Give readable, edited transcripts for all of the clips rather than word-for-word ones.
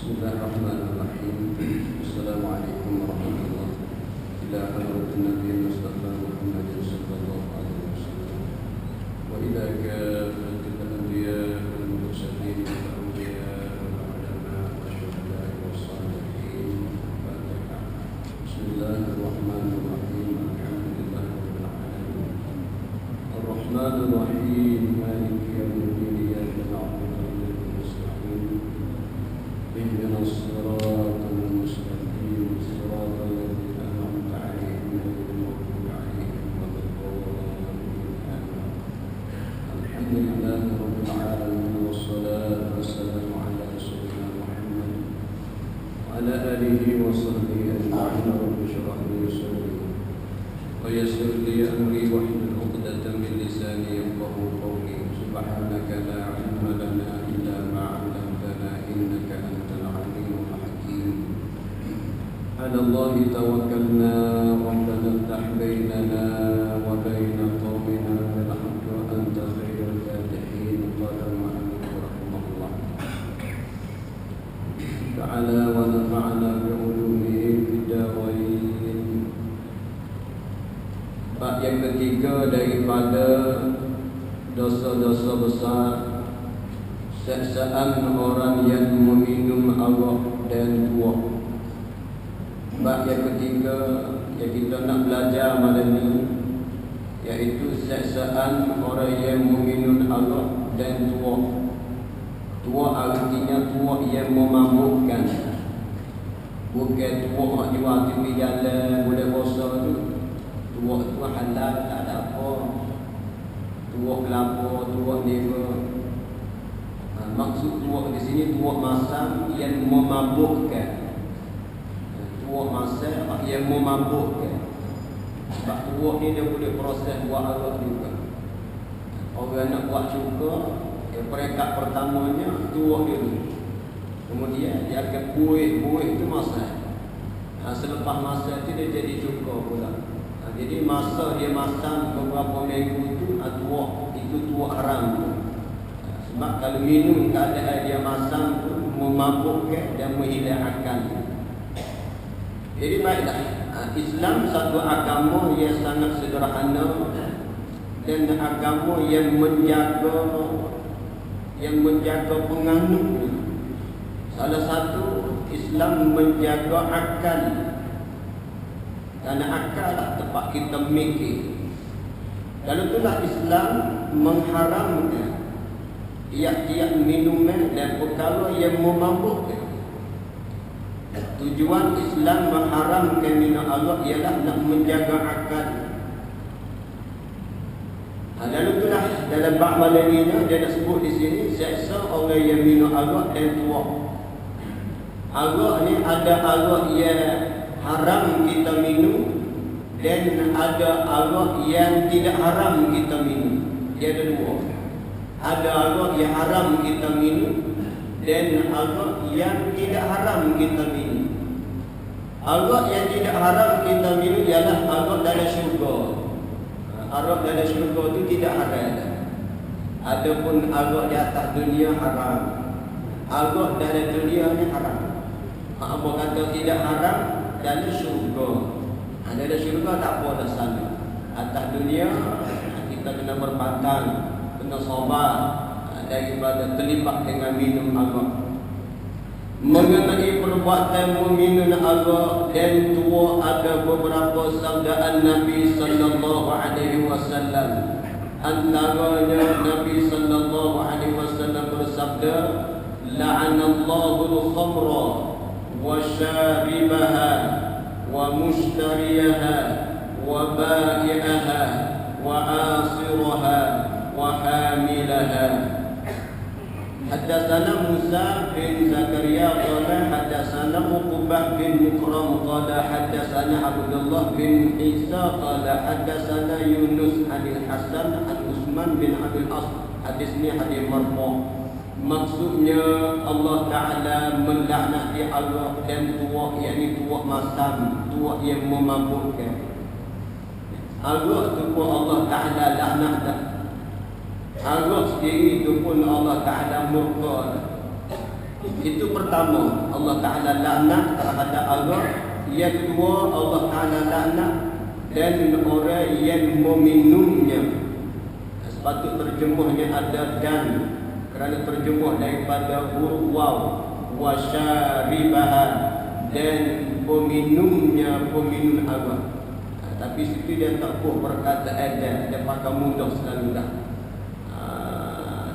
Bismillahirrahmanirrahim. Assalamualaikum warahmatullahi wabarakatuh. Ila hadratin Nabi Mustafa Muhammad sallallahu alaihi wasallam wa ila kafatil anbiya wal mursalin wal awliya wal ulama wa syuhada wa salihin. Bismillahirrahmanirrahim. Alhamdulillahi rabbil alamin. Ar-Rahmanir Rahim. Maliki yaumiddin. Iyyaka na'budu wa iyyaka nasta'in. اهدنا الصراط المستقيم صراط الذين أنعمت عليهم غير المغضوب عليهم ولا الضالين. الحمد لله رب العالمين والصلاة والسلام على رسولنا محمد وعلى آله وصحبه أجمعين. رب اشرح لي صدري ويسر لي أمري واحلل عقدة من لساني يفقهوا قولي. سبحانك لا علم لنا إلا ما علمتنا إنك أنت العليم الحكيم. على الله توكلنا ربنا افتح بيننا وبين قومنا بالحق وأنت خير الفاتحين. قال المؤلف رحمه الله تعالى ونفعنا بعلومه في الدارين. Bab yang ketiga daripada dosa-dosa besar, siksaan orang yang meminum arak dan tuak. Bab yang ketiga yang kita nak belajar malam ni, iaitu siksaan orang yang meminum arak dan tuak. Tuak artinya tuak yang memabukkan, bukan tuak di waktu di jalan boleh rosak tu. Tuak tu halal, tak ada apa. Tuak kelapa, tuak neva. Maksud tuak di sini tuak masam yang memabukkan. Tuak masam yang memabukkan. Sebab tuak ni dia boleh proses buat arak juga. Orang nak buat juga, peringkat pertamanya tuak dia dulu. Kemudian dia akan buih tu masam. Selepas masa tu dia jadi cuka pula. Jadi masa dia masam beberapa minggu itu tuak haram tu. Sebab kalau minum keadaan dia masam tu memabukkan dan menghilang akal. Jadi baiklah, Islam satu agama yang sangat sederhana dan agama yang menjaga penganutnya. Salah satu, Islam menjaga akal. Karena akal tempat kita mikir. Kalau itulah Islam mengharamkan tiap-tiap minuman dan perkara yang memabukkan. Tujuan Islam mengharamkan minum arak ialah nak menjaga akal. Lalu itulah dalam bab malam ini dia nak sebut di sini siksa orang yang minum arak dan tuak. Arak ni ada arak yang haram kita minum dan ada arak yang tidak haram kita minum. Dia ada dua. Ada arak yang haram kita minum dan arak yang tidak haram kita minum. Arak yang tidak haram kita minum ialah arak dalam syurga. Arak dalam syurga itu tidak haram. Adapun arak di atas dunia haram. Arak dalam dunia ni haram. Apa kata tidak haram? Dalam syurga. Dalam syurga tak apa dah sana. Atas dunia kita kena berpantang, kena sabar daripada terlibat dengan minum arak. Mengenai perbuatan meminum arak dan tuak ada beberapa sabdaan Nabi sallallahu alaihi wasallam. Antaranya Nabi sallallahu alaihi wasallam bersabda, la'anallahu al-khamra wa syaribaha wa mushtariyaha wa ba'i'aha wa asiraha wa hamilaha. Haddatsana Musa bin Zakaria qala haddatsana Uqbah bin Mukram qala haddatsana Abdullah bin Isa qala haddatsana Yunus an Hasan an Utsman bin Abil As. Hadis ni hadis marfu'. Maksudnya Allah Ta'ala melaknati arak dan tuak, yakni tuak masam, tuak yang memabukkan. Arak tu pun Allah Ta'ala laknat dah. Arak sendiri tu pun Allah Ta'ala murka dah. Itu pertama, Allah Ta'ala laknat terhadap Allah. Yang kedua, Allah Ta'ala laknat dan orang yang meminumnya. Sepatut terjemahnya ada dan, kerana terjemah daripada huruf waw, wasyaribaha, dan peminumnya peminum Allah. Tapi situ dia tak puh perkataan dia pakai mudah selalu dah.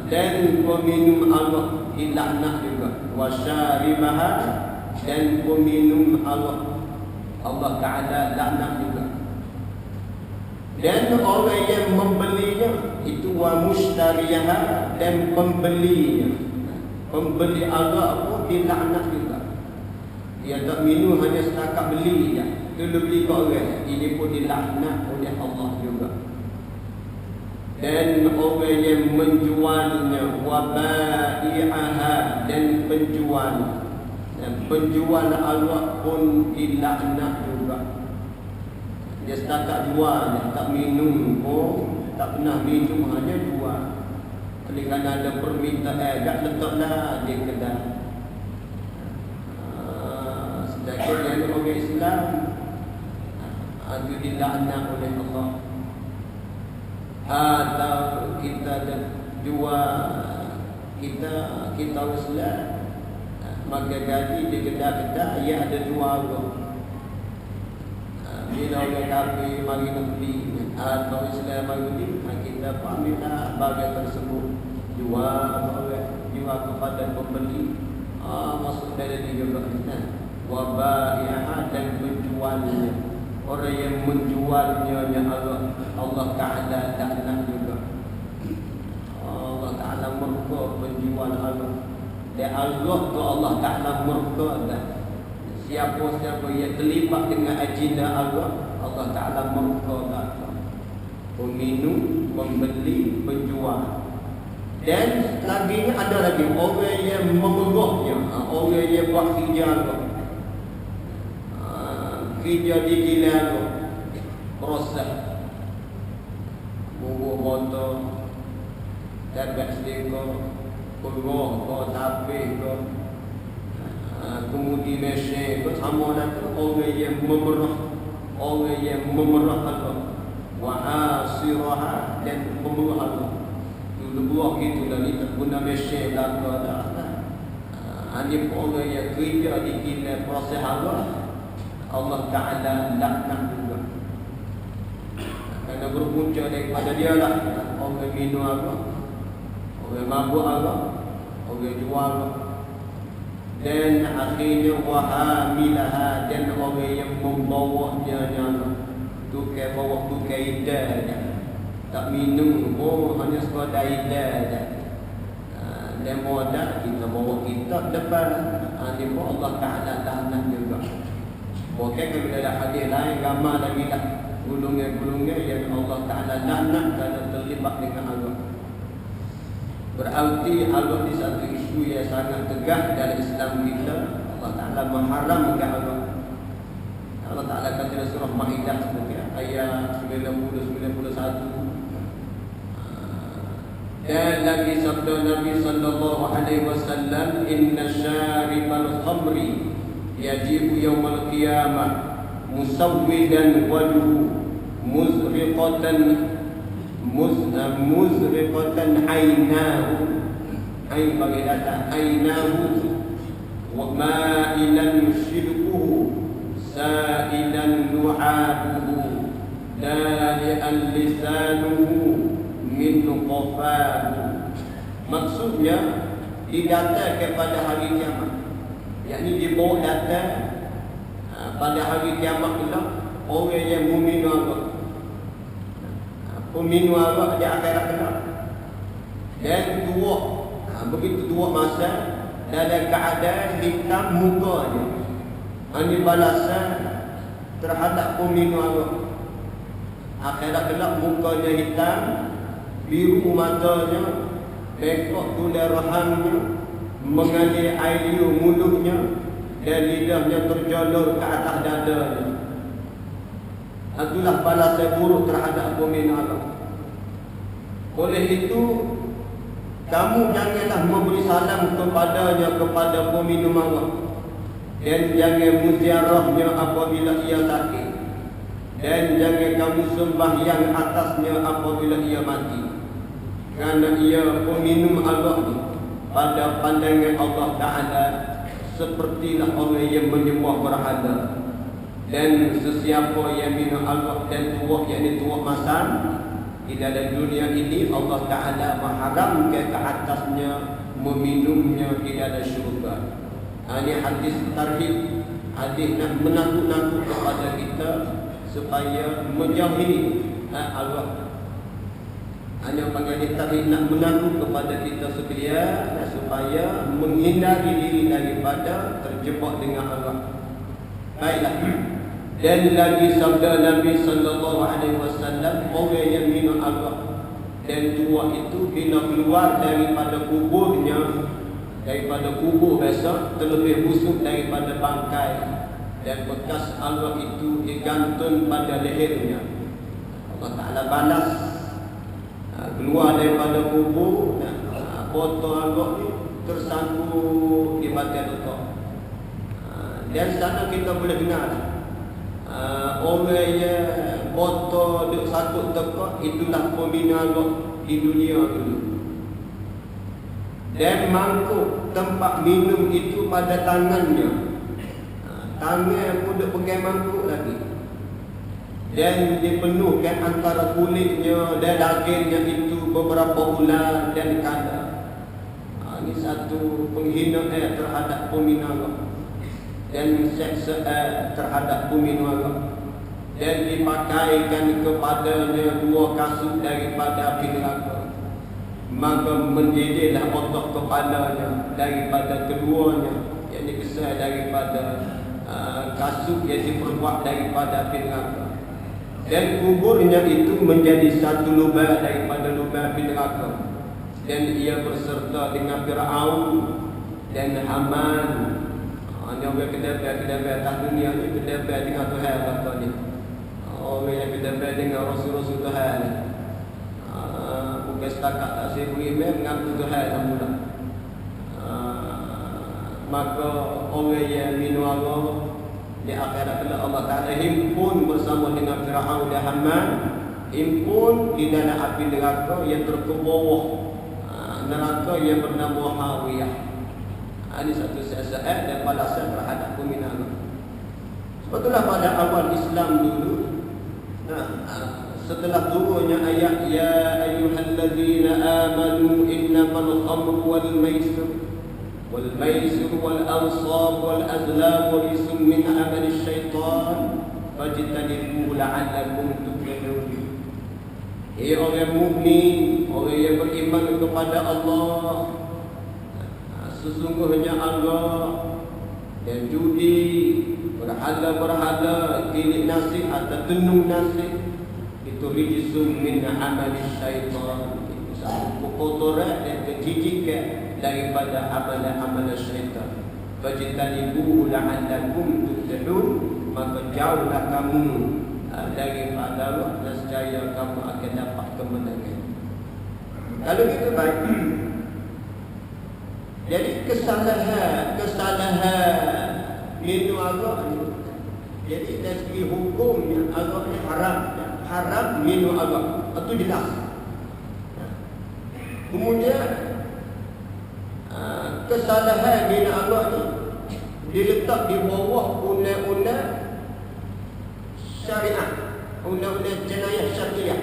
Dan peminum Allah dilaknat juga, wasyaribaha, dan peminum Allah Ta'ala laknat juga. Dan orang yang membelinya itu wa mushtariyaha, dan pembelinya, pembeli Allah pun dilaknat juga. Dia tak minum hanya setakat beli je, dia beli ke orang, ini pun dilaknat oleh Allah juga. Dan orang yang menjualnya, wa bai'aha, dan penjual, dan penjual Allah pun dilaknat juga. Dia setakat jual, dia tak minum pun, tak pernah minum, hanya jual. Kerana ada permintaan, tak letaklah di kedai. Sedangkan yang orang Islam itu dilaknat oleh Allah. Atau kita jual, kita Islam, maka gaji di kedai-kedai ia ada jual. Bila orang kafir mari nak beli atau Islam mari beli, kita ambillah bagian tersebut, jual kepada pembeli. Maksud dari dia juga wa bai'ah, dan penjualnya, orang yang menjualnya Allah Ta'ala laknat juga. Allah Ta'ala murka penjual Allah. Dan Allah tu Allah Ta'ala murka dah. Siapa-siapa yang terlibat dengan agenda Allah Ta'ala murka dah. Peminum, pembeli, penjual. Dan lagi ada lagi orang yang memerahnya, orang yang buat kerja di kilang, proses bubuk motor, tabak stiker, peluh ke, tapih ke, kemudi mesin ke, sama ada orang yang memerah, orang yang memerah Allah, wa asiraha, dan pemerah Allah. Buah gitu dah ni tak guna mesin dah ke dah. Ini orang yang kerja di kilang proses Allah Ta'ala laknat juga. Kerana berpunca daripada dia lah. Orang minum orang mabuk orang jual. Dan akhirnya wahamilaha, dan orang yang membawanya tukai bawa tukai idahnya. Tak minum pun hanya sekadar idah je. Dan mudah kita bawa kitab depan, ini pun Allah Ta'ala laknat juga. Bukan bila ada hadis lain gambar lagi lah, gulungan-gulungan yang Allah Ta'ala laknat kerana terlibat dengan Allah. Berarti Allah di satu isu yang sangat tegak dalam Islam kita. Allah Ta'ala mengharamkan Allah Ta'ala kata dalam surah Ma'idah ayat 90-91. Dan lagi sabda Nabi sallallahu alaihi wasallam, inna syaribal khamri yajibu yawmal qiyamah musawwidan wajhu muzriqatan aynahu, ay bagi data aynahu, wa ma'ilan yushilquhu sa'ilan lu'abuhu dali'an lisanuhu min qafahu. Maksudnya didatangkan pada hari kiamat, yakni dibawa datang pada hari kiamat pula orang yang meminum peminum di akhirat kelak. Dan begitu dua masa dalam keadaan hitam muka dia. Ini balasan terhadap peminum akhirat kelak, mukanya hitam, biru matanya, bengkok tulang rahangnya, mengalir air liur mulutnya, dan lidahnya terjolor ke atas dadanya. Itulah balasan buruk terhadap peminum Allah. Oleh itu kamu janganlah memberi salam kepadanya kepada peminum arak, dan jangan muziarahnya apabila ia sakit, dan jangan kamu sembahyang atasnya apabila ia mati, kerana ia peminum arak ni pada pandangan Allah Ta'ala sepertilah orang yang menyembah berhala. Dan sesiapa yang minum arak dan tuak, yakni tuak masam, di dalam dunia ini Allah Ta'ala mengharamkan ke atasnya meminumnya di dalam syurga. Ini hadis tarhib, hadis nak menakut-nakut kepada kita supaya menjauhi arak. Hanya panggil tarhib nak menakut kepada kita sekalian supaya menghindari diri daripada terjebak dengan arak. Baiklah. Dan lagi sabda Nabi sallallahu alaihi wasallam, orang yang minum arak dan tua itu bila keluar daripada kuburnya, daripada kubur biasa, terlebih busuk daripada bangkai, dan bekas arak itu digantung pada lehernya, Allah Ta'ala balas. Keluar daripada kubur, botol arak ni tersangkut di badan otak. Dan sana kita boleh dengar orang yang botol duk sakut tekak, itulah pembina arak di dunia dulu. Dan mangkuk tempat minum itu pada tangannya, tangan pun duk pegang mangkuk lagi, dan dipenuhkan antara kulitnya dan dagingnya itu beberapa bulan dan kada. Ini satu penghinaan terhadap pembina arak dan seksa terhadap peminum arak, dan dipakaikan kepadanya 2 kasut daripada api neraka, maka mendidihlah otak kepalanya daripada keduanya, yakni besar daripada kasut yang diperbuat daripada api neraka, dan kuburnya itu menjadi satu lubang daripada lubang api neraka, dan ia berserta dengan Fir'aun dan Haman. Hanya orang kedai-kedai atas dunia ni, kedai dengan Tuhan kata ni. Orang yang kedai dengan Rasul-Rasul Tuhan ni. Bukan setakat tak saya beriman, mengaku Tuhan lah pula. Maka orang yang minum arak di akhirat kelak Allah Ta'ala himpun bersama dengan Fir'aun dan Haman, himpun di dalam api neraka yang terkebawah, neraka yang bernama Hawiyah. Ini satu saat dan balasan terhadap peminum arak. Sebab itulah pada awal Islam dulu, setelah turunnya ayat ya ayyuhalladzina amanu innamal khamru wal maisir wal ansab wal azlam rijsun min amali syaitan fajtanibuhu la'allakum tuflihun. Hai orang mukmin, orang yang beriman kepada Allah, sesungguhnya arak dan judi, berhala-berhala, tilik nasi atau tenung nasi, itu rijsun min amali syaitan, itu satu kekotoran dan kejijikan daripada amalan-amalan syaitan. Fajtanibuhu la'allakum tuflihun, maka jauhlah kamu daripada arak, nescaya kamu akan dapat kemenangan. Kalau kita baik, jadi kesalahan minum arak ni, jadi dari segi hukumnya arak ni haram minum arak, itu jelas. Kemudian kesalahan minum arak ni diletak di bawah undang-undang syariah, undang-undang jenayah syariah.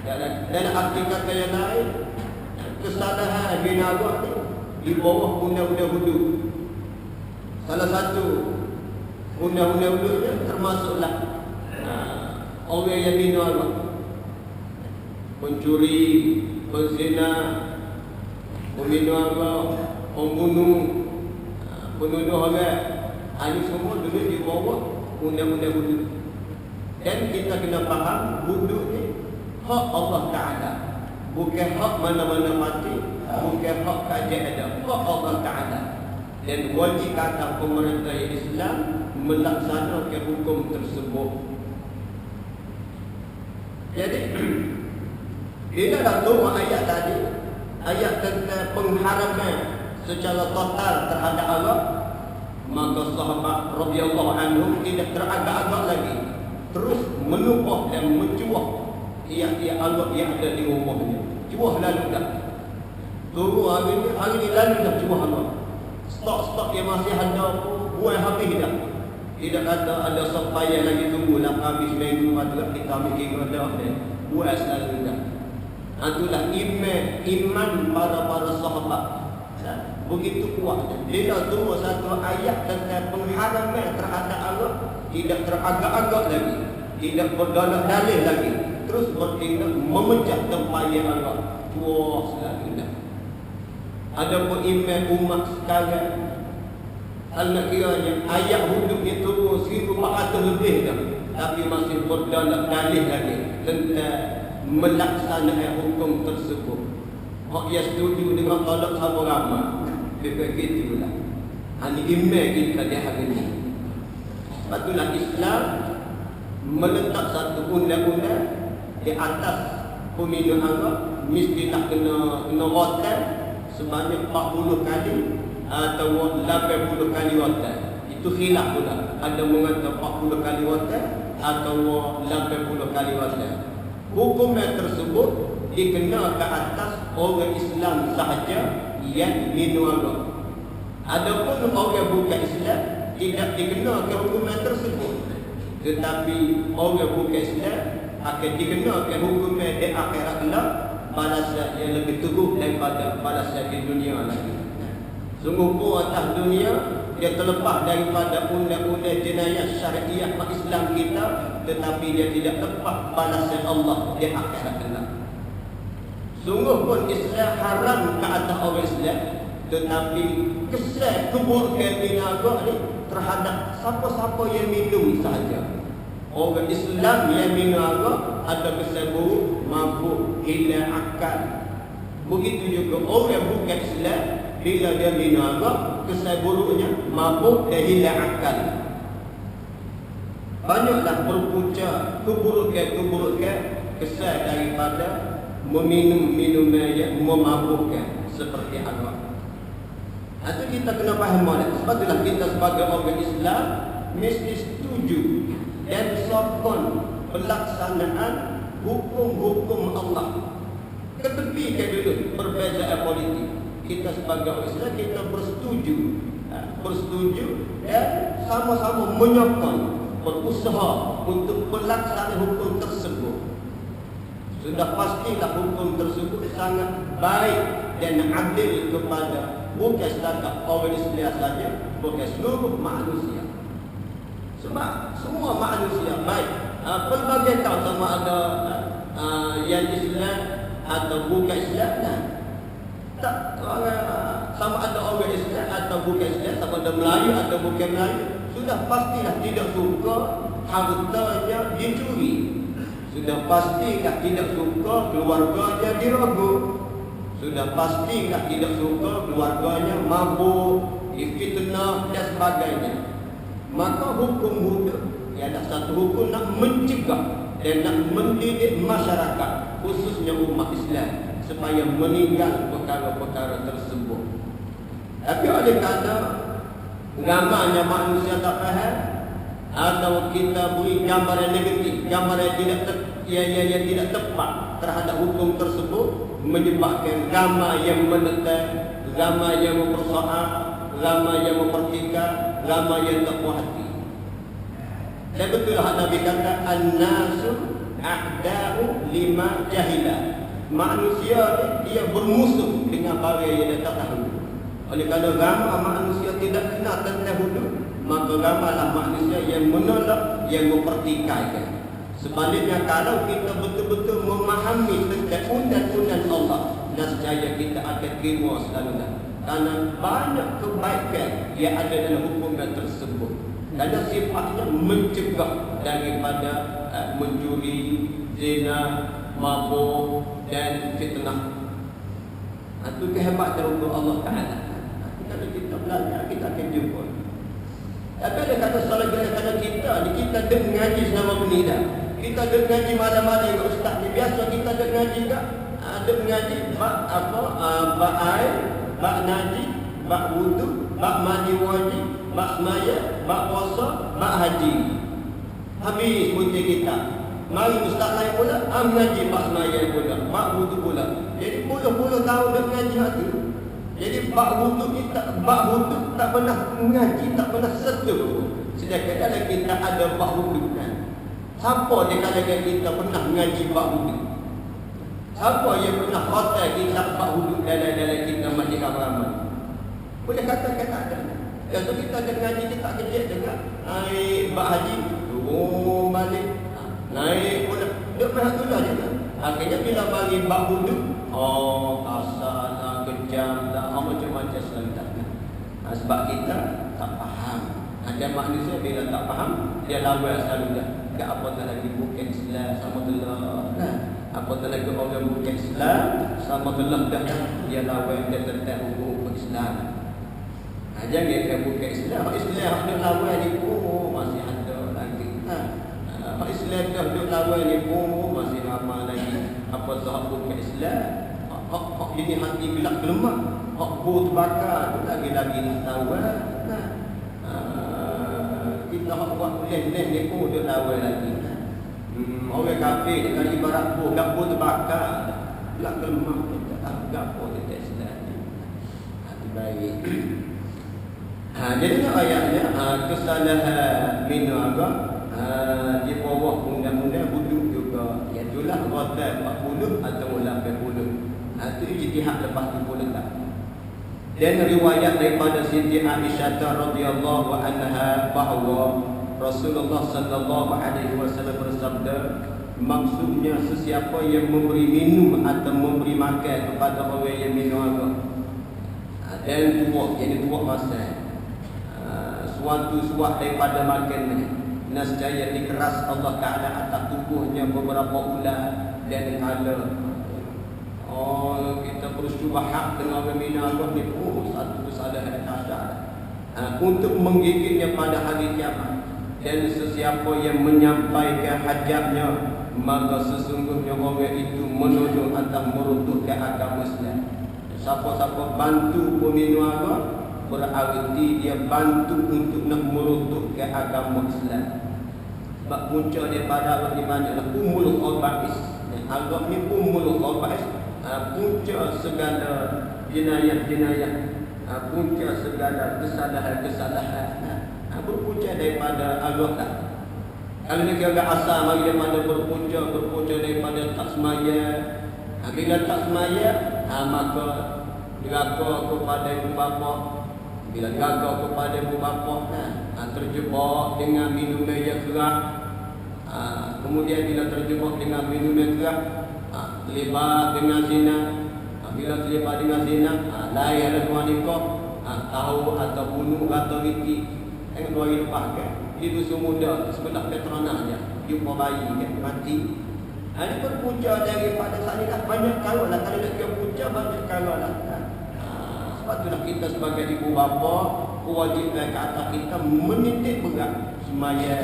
Dalam arti kata yang lain, kesalahan minum arak ni di bawah undang-undang hudud. Salah satu undang-undang hududnya termasuklah orang yang minum arak, pencuri, penzina, peminum arak, pembunuh, penuduh orang. Ini semua duduk di bawah undang-undang hudud. Dan kita kena faham hudud ni hak Allah Ta'ala, bukan hak mana-mana mati, bukan hak kajian ada, hak Allah Ta'ala. Dan wajib kata pemerintah Islam melaksanakan hukum tersebut. Jadi bila dah turun ayat tadi, ayat tentang pengharaman secara total terhadap Allah, maka sahabat radhiyallahu anhum tidak teragak-agak lagi, terus menumpah dan mencuah tiap-tiap Allah yang ada di rumahnya. Cuah lalu dah. Tunggu hari ni lalu dah cuah Allah. Stok-stok yang masih ada buat habis dah. Tidak ada supaya lagi tunggulah habis minggu adalah kita ambil kira dah. Buat selalu dah. Itulah iman para sahabat. Begitu kuat. Bila turun satu ayat tentang pengharaman terhadap Allah, tidak teragak-agak lagi, tidak berdalih dalih lagi, terus bertindak memecah tempayan Allah. Puas lagi dah. Adapun iman umat sekarang, Allah kiranya ayat hududnya turun 1400 lebih dah, tapi masih berdalih dalih lagi tentang melaksanakan hukum tersebut. Hak yang setuju dengan tolak sama ramai. Begitulah. Ini iman kita di hari ini. Sebablah Islam meletak satu undang-undang di atas pemilu Allah, mestilah kena rotan sebanyak 40 kali atau 80 kali rotan. Itu khilaf pula. Ada mengatakan 40 kali rotan atau 80 kali rotan. Hukuman tersebut dikena ke atas orang Islam sahaja yang minum Allah. Adapun orang bukan Islam tidak dikena ke hukuman tersebut, tetapi orang bukan Islam akan dikena ke hukuman di akhirat Allah, balasan yang lebih teruk daripada balasan di dunia lagi. Sungguh pun atas dunia dia terlepas daripada undang-undang jenayah syariah Islam kita, tetapi dia tidak lepas balasan Allah di akhirat Allah. Sungguh pun Islam haram ke atas orang Islam, tetapi kesan keburukan binaga ni terhadap siapa-siapa yang minum sahaja. Orang Islam yang minum ada kesan buruk, mabuk, hilang akal. Begitu juga orang bukan Islam, bila dia minum kesan buruknya mabuk dan hilang akal. Banyaklah berpunca keburukan kesan daripada meminum minuman yang memabukkan seperti Allah. Itu kita kena faham lah. Sebab itulah kita sebagai orang Islam mesti setuju dan sokong pelaksanaan hukum-hukum Allah. Ketepikan dulu perbezaan politik. Kita sebagai orang Islam kita bersetuju dan sama-sama menyokong, berusaha untuk pelaksanaan hukum tersebut. Sudah pastilah hukum tersebut sangat baik dan adil kepada bukan setakat orang Islam saja, bukan seluruh manusia. Sebab semua manusia baik. Pelbagai tahu sama ada yang Islam atau bukan Islam kan? Tak sama ada orang Islam atau bukan Islam, sama ada Melayu atau bukan Melayu, sudah pastilah tidak suka hartanya dicuri. Sudah pastilah tidak suka keluarganya diragu. Sudah pastilah tidak suka keluarganya mabuk, difitnah dan sebagainya. Maka hukum hudud ialah satu hukum nak mencegah dan nak mendidik masyarakat, khususnya umat Islam, supaya meninggal perkara-perkara tersebut. Tapi oleh kerana ramainya manusia tak faham, atau kita beri gambaran negatif, gambaran yang tidak tepat terhadap hukum tersebut, menyebabkan ramai yang menentang, ramai yang mempersoal, ramai yang mempertikam, ramai yang tak puas hati. Dan betul Nabi kata an-nasu a'da'u lima jahilah. Manusia dia bermusuh dengan barang yang dia tak tahu. Oleh kerana ramai manusia tidak kenal tentang hudud, maka ramailah manusia yang menolak, yang mempertikaikan. Sebaliknya kalau kita betul-betul memahami tentang undang-undang Allah, nescaya kita akan terima selalunya. Karena banyak kebaikan yang ada dalam hukuman tersebut. Karena sifatnya mencegah daripada mencuri, zina, mabuk dan fitnah. Itu kehebatan untuk Allah Ta'ala. Kalau kita belajar, kita akan jumpa. Tapi ada kata salah kata kita dek ngaji selama penida. Kita dek ngaji malam-malam dengan ustaz ni. Biasa kita dek ngaji tak? Ada mengaji bab apa? Bab air, bab najis, bab wudu, bab mandi wajib, bab semaya, bab puasa, bab haji. Habis putih kita. Mari ustaz lain pula mengaji bab semaya pula, bab wudu pula. Jadi puluh-puluh tahun dah mengaji hati. Jadi bab wudu tak pernah mengaji, tak pernah sentuh. Sedangkan kalau kita ada bab wudu kan. Siapa dia katakan kita pernah mengaji bab wudu? Siapa yang pernah khatam kitab bab wudu dalam kita majlis ramai? Boleh katakan tak ada. Kalau kita ada mengaji kita kecil juga. Bab haji, turun balik. Naik pula. Duk berhatulah juga. Akhirnya bila bagi bab wudu, kasar lah, kejam lah, macam-macam serentak. Sebab kita tak faham. Ada manusia bila tak faham, dia lawan selalu dah. Tak apa tak lagi bukan Islam sama telah. Apa tak lagi orang bukan Islam sama telah dah. Dia lawan, dia tentang hukum Islam. Jangan dia bukan Islam. Islam dia lawan ni masih ada lagi. Islam dah duduk lawan ni masih ramai lagi. Apa sahab bukan Islam. Hak ini hati gelap gelemak. Hak bu terbakar lagi-lagi nak lawan. Kita hak buat boleh-boleh ni duduk lawan lagi. Orang kafir dengan ibarat bu terbakar. Gelap gelemak kita tak gapo kita Islam ni. Hati baik. Jadi ayatnya kesalahan minum agak di bawah undang-undang wuduk juga. Iaitulah rotan 40 atau 80. Itu ijtihad lepas tu pun tak. Dan riwayat daripada Siti Aisyah radhiyallahu anha bahawa Rasulullah sallallahu alaihi wasallam bersabda, maksudnya sesiapa yang memberi minum atau memberi makan kepada orang yang minum agak dan tuak, jadi tuak masa suatu suat daripada makannya, nescaya dikeras Allah Ta'ala atas tubuhnya beberapa ular dan kala. Kita bersyubhat dengan orang minum agak ni satu kesalahan dahsyat untuk menggigitnya pada hari kiamat. Dan sesiapa yang menyampaikan hajatnya, maka sesungguhnya orang itu menuduh atau meruntuhkan agama Islam. Siapa-siapa bantu peminum agama, berarti dia bantu untuk nak meruntuhkan agama Islam. Sebab punca daripada agama ni banyaklah umul khaba'is. Agama ni umul khaba'is, punca segala jenayah-jenayah, punca segala kesalahan-kesalahan. Berpunca daripada Allah tak. Kalau dia kira asal mari daripada berpunca daripada tak semaya. Bila tak semaya, maka diraka kepada ibu bapa. Bila diraka kepada ibu bapa, terjebak dengan minuman yang keras. Kemudian bila terjebak dengan minuman keras, terlibat dengan zina. Bila terlibat dengan zina, lain ada wanita, tahu atau bunuh atau riti. Tengok 2 hari lepas kan, di dusun muda sebelah Petronas je, jumpa bayi kan mati. Ini berpunca daripada saat ni dah banyak kalau lah. Kalau nak kira punca banyak kalau lah. Sebab itulah kita sebagai ibu bapa, kewajipan ke atas kita mendidik berat semaya,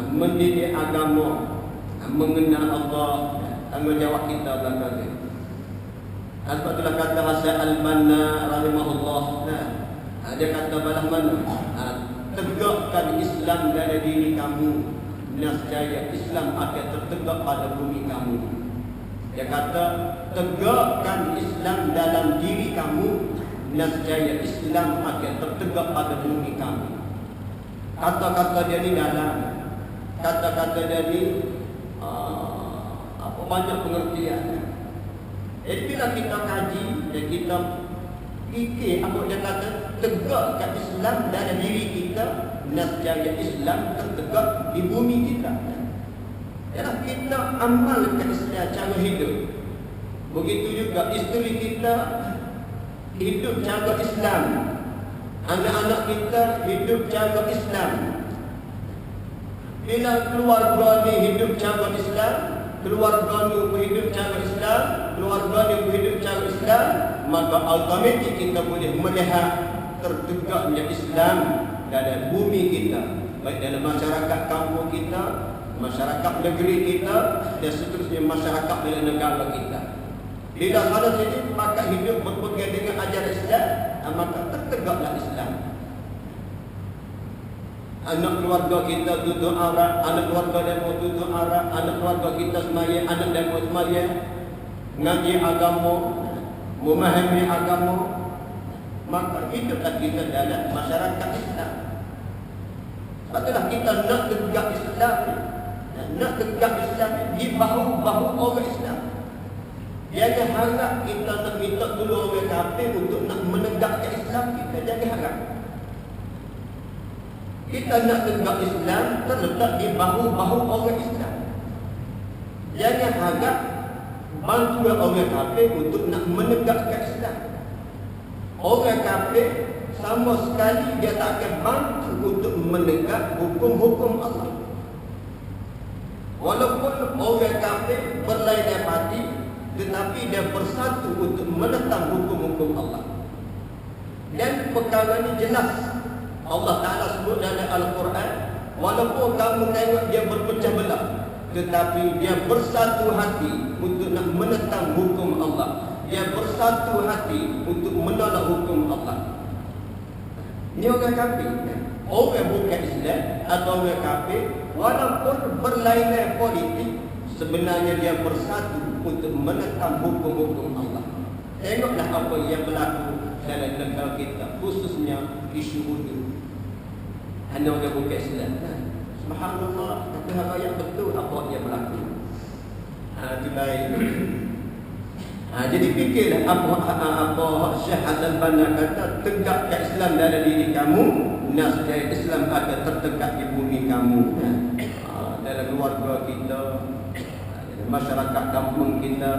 mendidik agama, mengenal Allah. Tanggungjawab kita belakang ni. Sebab itulah kata Hasan Al-Banna rahimahullah, dia kata balah mana, tegakkan Islam dalam diri kamu, nescaya Islam akan tertegak pada bumi kamu. Dia kata tegakkan Islam dalam diri kamu, nescaya Islam akan tertegak pada bumi kamu. Kata-kata dia ni dalam, kata-kata dia ni banyak pengertian. Jadi bila kita kaji dan kita fikir apa dia kata, tegakkan Islam dalam diri kita, nescaya Islam tertegak di bumi kita. Ialah kita amalkan Islam cara hidup. Begitu juga isteri kita hidup cara Islam, anak-anak kita hidup cara Islam. Bila keluarga ni hidup cara Islam, keluarga ni berhidup cara Islam, keluarga ni berhidup cara Islam, maka automatik kita boleh melihat tertegaknya Islam dalam bumi kita, baik dalam masyarakat kampung kita, masyarakat negeri kita dan seterusnya masyarakat dalam negara kita. Bila sana sini maka hidup berpegang dengan ajaran Islam, maka tertegaklah Islam. Anak keluarga kita tutup aurat, anak keluarga demo tutup aurat, anak keluarga kita semaya, anak demo semaya, ngaji agama, memahami agama, maka hiduplah kita dalam masyarakat Islam. Sebablah kita nak tegak Islam, nak tegak Islam di bahu-bahu orang Islam. Jangan harap kita nak minta tolong orang kafir untuk nak menegakkan Islam kita. Jangan harap. Kita nak tegak Islam terletak di bahu-bahu orang Islam. Jangan harap bantuan orang kafir untuk nak menegakkan Islam. Orang kafir sama sekali dia tak akan bantu untuk menegak hukum-hukum Allah. Walaupun orang kafir berlainan hati, tetapi dia bersatu untuk menentang hukum-hukum Allah. Dan perkara ini jelas Allah Ta'ala sebut dalam Al-Quran, walaupun kamu tengok dia berpecah belah, tetapi dia bersatu hati untuk nak menentang hukum Allah. Dia bersatu hati untuk menolak hukum Allah. Ini orang kafir. Orang bukan Islam atau orang kafir, walaupun berlainan politik, sebenarnya dia bersatu untuk menentang hukum-hukum Allah. Tengoklah apa yang berlaku dalam negara kita, khususnya isu hudu. Hanya orang bukan Islam. Subhanallah, kita harap yang betul apa yang berlaku. Itu baik. Jadi fikirlah apa Syekh Hasan Banna kata, tegakkan Islam dalam diri kamu, nascaya Islam akan tertegak di bumi kamu. Dalam keluarga kita, dalam masyarakat kampung kita.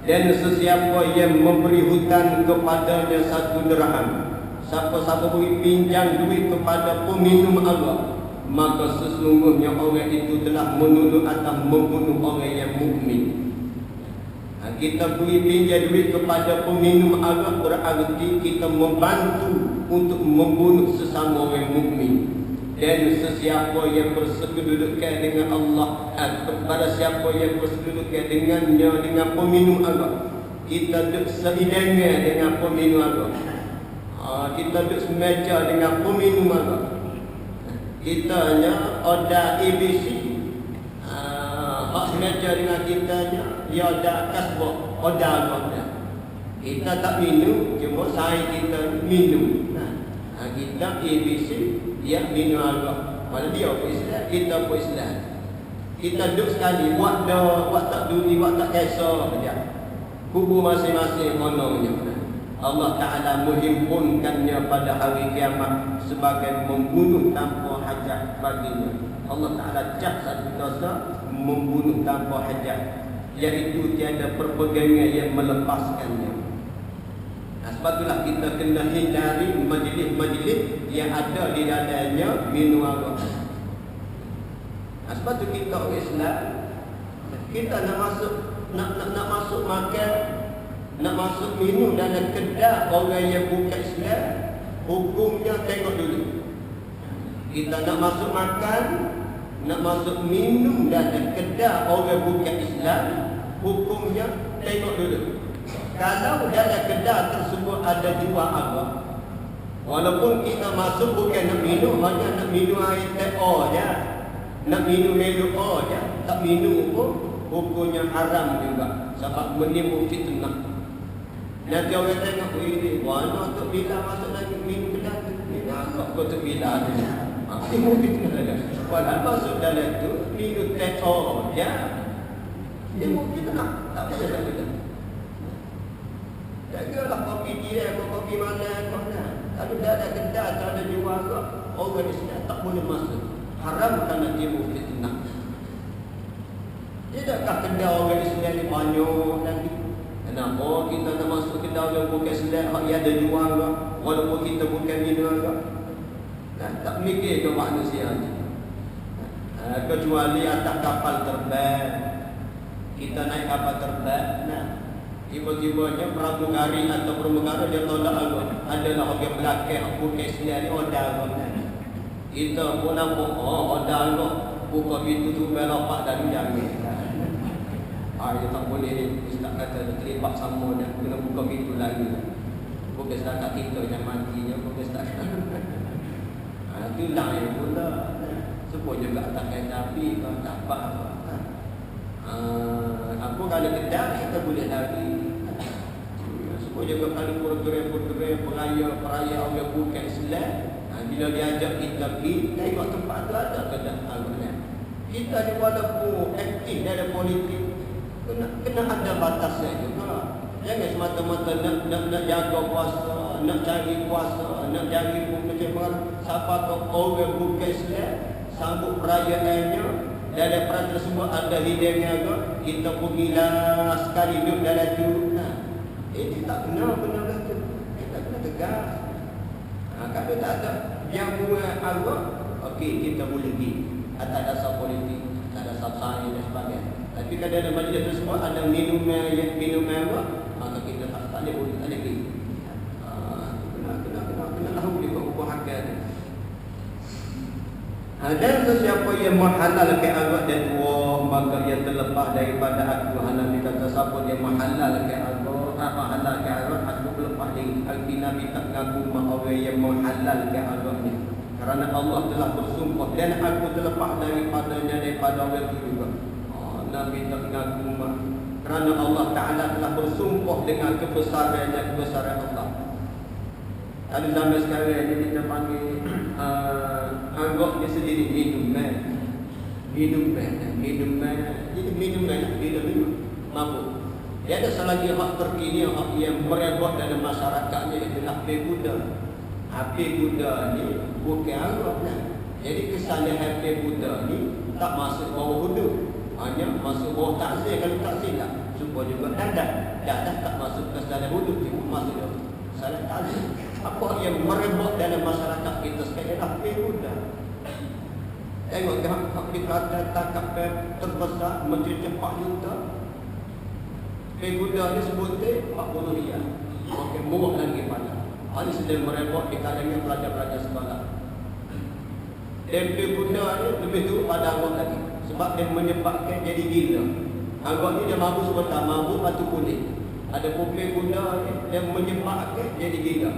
Dan sesiapa yang memberi hutang kepadanya 1 dirham, siapa-siapa beri pinjam duit kepada peminum Allah, maka sesungguhnya orang itu telah menuduh atau membunuh orang yang mukmin. Kita beri pinjam duit kepada peminum arak, berarti kita membantu untuk membunuh sesama orang mukmin. Dan sesiapa yang bersekedudukan dengan Allah, kepada siapa yang bersekedudukan dengannya, dengan peminum arak, kita duduk seidengan dengan peminum arak. Kita duduk semeja dengan peminum arak. Kita hanya ada ABC. Hak semeja dengan kitanya, dia ada kasbah, ada agama. Kita tak minum, cuma saya kita minum. Kita ABC, dia minum agama. Malah dia pun Islam, kita pun Islam. Kita duduk sekali, buat tak duli, buat tak kisah saja. Kubur masing-masing kononnya. Allah Ta'ala menghimpunkannya pada hari kiamat sebagai membunuh tanpa hajat baginya. Allah Ta'ala jah satu dosa membunuh tanpa hajat, iaitu tiada perpegangan yang melepaskannya. Sebab itulah kita kena hindari majlis-majlis yang ada di dalamnya minum arak. Sebab itu kita orang Islam, kita nak masuk makan, nak masuk minum dalam kedai orang yang bukan Islam, hukumnya tengok dulu. Kita nak masuk makan, nak masuk minum dalam kedai orang bukan Islam, hukumnya tengok dulu. Kalau dalam kedai tersebut ada jual arak, walaupun kita masuk bukan nak minum, hanya nak minum air teh je, nak minum melu je, tak minum pun hukumnya haram juga, sebab menimbul fitnah. Nanti orang tengok ini, mana Tok Bila masuk lagi minum kedai, minum arak kau Tok Bila tu. Timbul fitnah saja. Walau masuk dalam tu minum teh je, timbul fitnah, tak boleh tak boleh. Jagalah kopi dia, kopi mana. Kalau dah ada kedai, tak ada jual ke, orang Islam tak boleh masuk. Haram kerana timbul fitnah. Tidakkah kedai orang Islam ni banyak lagi? Kenapa kita nak masuk kedai orang bukan Islam, yang ada jual ke, walaupun kita bukan minum ke? Tak mikir ke manusia ni. Kecuali atas kapal terbang. Kita naik kapal terbang, tiba-tibanya pramugari atau pramugara dia tolak agama. Adalah orang belakang bukan Islam ni, ada agama. Kita pun nampak, ada agama. buka pintu tu belopak dan jangan. Dia tak boleh ni. Ustaz kata terlibat sama dah. Kena buka pintu lagi. Bukan setakat kita yang matinya. Bukan setakat. Itu lain pula. Sebut juga tak kena api. Kalau tak apa. Apa kalau kedai kita boleh lari. Sebut juga kalau program-program peraya orang bukan Islam. Bila diajak kita pergi, tengok tempat tu ada kedai alumni. Kita ni walaupun aktif dalam politik, kena ada batasnya juga. Jangan semata-mata nak jaga kuasa, nak cari kuasa, nak cari macam mana. Siapa tu orang bukan Islam, sambut perayaannya, dalam perang tersebut ada hidangnya ke, kita pergilah sekali duduk dalam tu. Itu tak kena benda tu. Kita kena tegas. Kalau tak ada yang buat agak, okey kita boleh pergi atas dasar politik, atas dasar sains dan sebagainya. Tapi kalau dalam majlis tersebut ada minuman apa, maka kita tak boleh pergi. Kena tahu juga hukum hakal. Dan sesiapa yang menghalalkan agak dan tua, maka ia terlepas daripada aku. Nabi kata siapa yang menghalalkan agak, menghalalkan agak, aku terlepas dari arti Nabi tak ngaku orang yang menghalalkan agaknya. Kerana Allah telah bersumpah dan aku terlepas daripada orang itu juga. Nabi tak ngaku kerana Allah Ta'ala telah bersumpah dengan kebesaran Allah. Ada zaman sekarang ni kita panggil anggap dia sendiri minuman. Jadi minuman bila minum mabuk. Dia ada salah lagi hak terkini yang merebak dalam masyarakatnya adalah api Buddha. Api Buddha ni bukan anggap lah. Jadi kesalahan api Buddha ni tak masuk bawah hudu, hanya masuk bawah takzir kalau tak silap. Supaya juga dadah tak masuk ke dalam hudu, cuma masuk dalam salah takzir. Apa yang merebak dalam masyarakat kita sekarang api Buddha. Tengok hak di Kelantan tangkap terbesar mencapai 4 juta. Api Buddha ni sebutnya 40 riyal. Makin murah lagi pada. Ini sedang merebak di kalangan pelajar-pelajar sekolah. Api Buddha ni lebih teruk pada anggap lagi. Sebab dia menyebabkan jadi gila. Anggap ni dia mabuk sebentar, mabuk batu kulit. Ada Api Buddha ni dia menyebabkan jadi gila.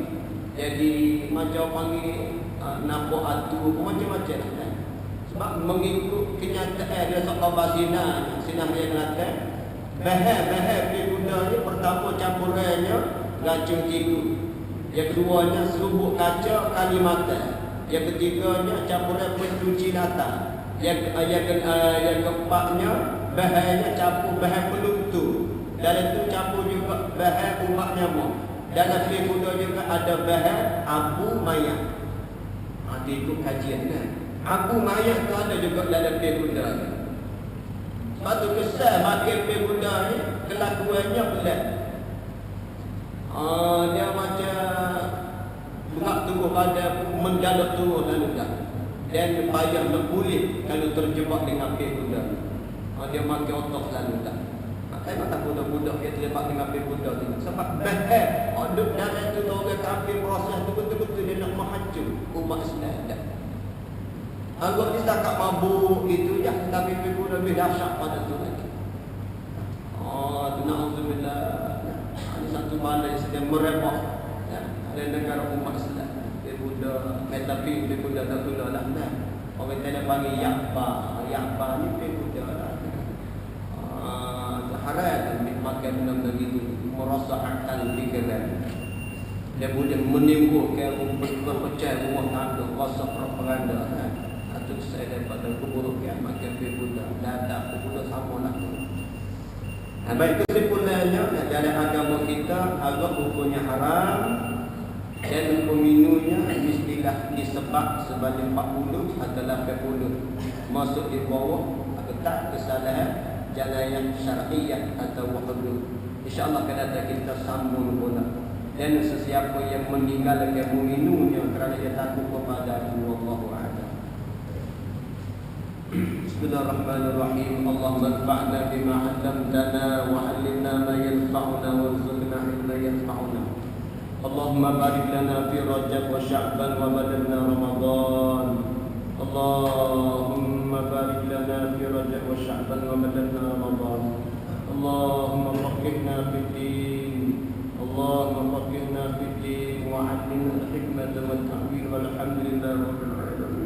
Jadi macam panggil nampak atu macam-macam lah. Sebab mengikut kenyataan dia sok khabar sinah yang Kelantan. Bahan Api Buddha ni pertama campurannya racun tikus. Yang keduanya serubuk kaca Kalimatan. Yang ketiganya campuran pencuci latar. Yang keempatnya bahannya campur bahan peluntur. Dalam tu campur juga bahan umat nyamuk. Dalam Api Buddha juga ada bahan abu mayat. Itu ikut kajian kan. Abu mayat tu ada juga dalam Api Buddha ni. Sebab tu kesal makin Api Buddha ni kelakuannya pelat. Dia macam berat tubuh pada mendalam turun lalu dah. Dan payah nak pulih kalau terjebak dengan Api Buddha. Dia makin otot lalu dah. Saya tak budak-budak yang terlibat dengan Api Buddha tu. Sebab duduk dalam tu orang kafir proses tu betul-betul dia nak menghancur umat Islam. Anggap dia setakat mabuk itu ya, tapi Api Buddha lebih dahsyat pada tu lagi. Na'udzubillah. Ini satu bala yang sedang merebak ada negara umat Islam. Api Buddha, tapi Api Buddha tak tolak lah. Orang tak panggil Yakba ni Api Buddha lah. Haram makan benda begitu, merosakkan fikiran. Dia boleh menimbulkan berpecah rumah tangga, rosak propaganda. Itu saya daripada keburukan makan Api Buddha. Dadah Api Buddha sama lah tu. Baik, kesimpulannya dalam agama kita agak hukumnya haram dan peminumnya mestilah disebab sebanyak 40 adalah 40 masuk di bawah atau tak kesalahan jalan yang syar'iyah atau hudud. InsyaAllah akan ada kita sambung pula. Dan sesiapa yang meninggalkan meminumnya kerana dia takut kepada Allahu A'lam. Bismillahirrahmanirrahim. Allahumma anfa'na bima 'allamtana wa 'allimna ma yanfa'una warzuqna ilma yanfa'una. Allahumma barik lana fi Rajab wa Sya'ban wa baligna Ramadan. Allahumma بارك لنا في رجب وشعبان وبلغنا رمضان اللهم فقهنا في الدين اللهم فقهنا في الدين وعلمنا الحكمة والتأويل والحمد لله رب العالمين